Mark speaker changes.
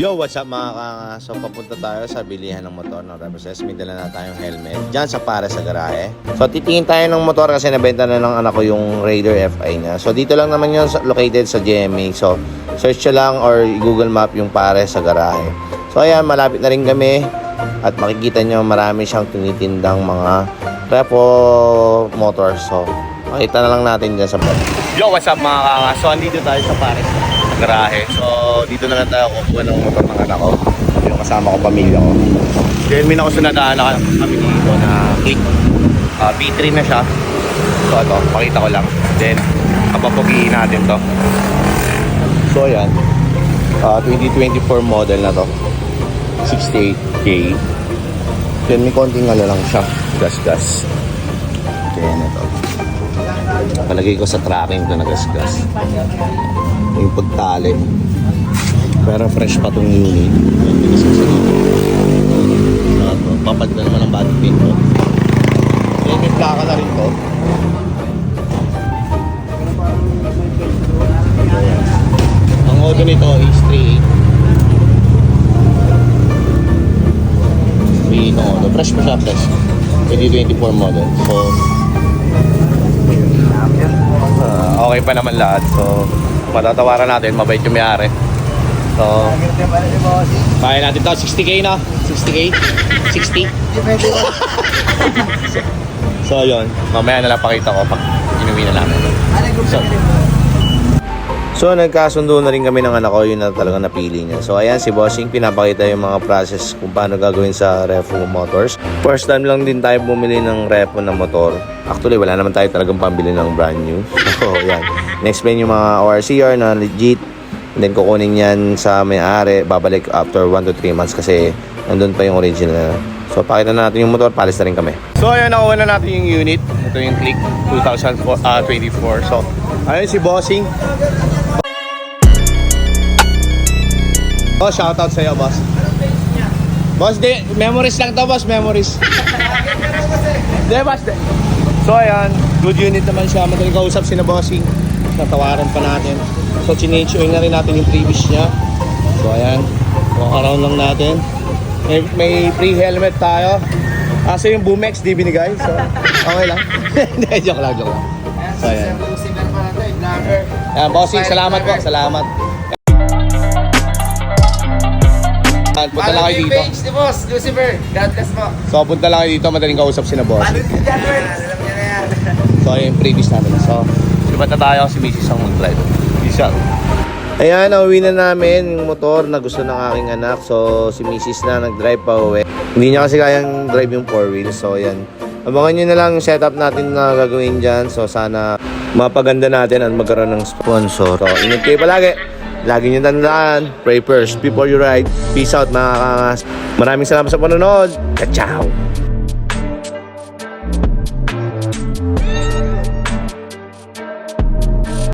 Speaker 1: Yo, what's up mga kangas? So papunta tayo sa bilihan ng motor ng Reverses. May dala na tayong helmet dyan sa para sa garahe. So titingin tayo ng motor kasi nabenta na ng anak ko yung Raider FI niya. So dito lang naman yun located sa GMA. So search nyo lang or Google Map yung para sa garahe. So ayan, malapit na rin kami. At makikita nyo marami siyang tinitindang mga repo motor. So makita na lang natin dyan sa vlog. Yo, what's up mga kangas? So andito tayo sa Pares garahe. So dito na lang tayo kukuha ng motor ng anak ko. Yung kasama ko, pamilya ko. Then may nakusunadaan na kami dito na click. B3 na siya. So ito, pakita ko lang. Then kapapugiin natin to. So ayan, 2024 model na to, 68K. Then may konting lang siya, gas. Then ito, palagay ko sa tracking ko na gas. Yung pagtali, pero fresh pa tong unit. Papad na naman ang body pin ko. Then may plaka na rin to. Ang auto nito is 38. May auto, fresh pa siya, fresh 2024 model. So okay pa naman lahat. So matatawaran natin, mabait yung may-ari. So kaya natin to, 60K na. 60K? 60? So yun, mamaya na lang pakita ko pag inuwi na namin. So nagkasundo na rin kami ng anak ko, yun na talaga napili niya. So ayan, si Bossing pinapakita yung mga process kung paano gagawin sa Revo Motors. First time lang din tayo bumili ng Revo na motor. Actually wala naman tayo talagang pambili ng brand new. So ayan, na-explain yung mga ORCR na legit. And then kukunin yan sa may-ari, babalik after 1 to 3 months kasi nandun pa yung original. So pakita na natin yung motor, palis na rin kami. So ayan, nakuha na natin yung unit. Ito yung Click 2024. So ayun si Bossing. Oh, shoutout sa'yo, boss. Boss, memories lang to, boss. Memories. Boss. So ayan, good unit naman siya. Madaling kausap si na Bossing. Natawaran pa natin. So chinechoy na rin natin yung previous niya. So ayan, walk around lang natin. May free helmet tayo. So yung Boomex di binigay. So okay lang. Hindi, joke lang. So ayan. Ayan, Bossing, salamat po. Salamat. Punta lang kayo dito.
Speaker 2: Page ni Boss, Lucifer. God bless po.
Speaker 1: So punta lang kayo dito, madaling kausap si na Bossing.
Speaker 2: Alam niya na yan.
Speaker 1: So yung previous natin. So sibat na tayo, si Mrs. ang mag-drive. Peace out. Ayan, nauwi na namin yung motor na gusto ng aking anak. So si Mrs. na nag-drive pa uwi. Hindi niya kasi kayang drive yung 4 wheels. So yan, abangan nyo na lang yung setup natin na gagawin dyan. So sana mapaganda natin at magkaroon ng sponsor. So ingat kayo palagi. Lagi nyo tandaan, pray first before you ride. Peace out mga kangas. Maraming salamat sa panonood. Ciao!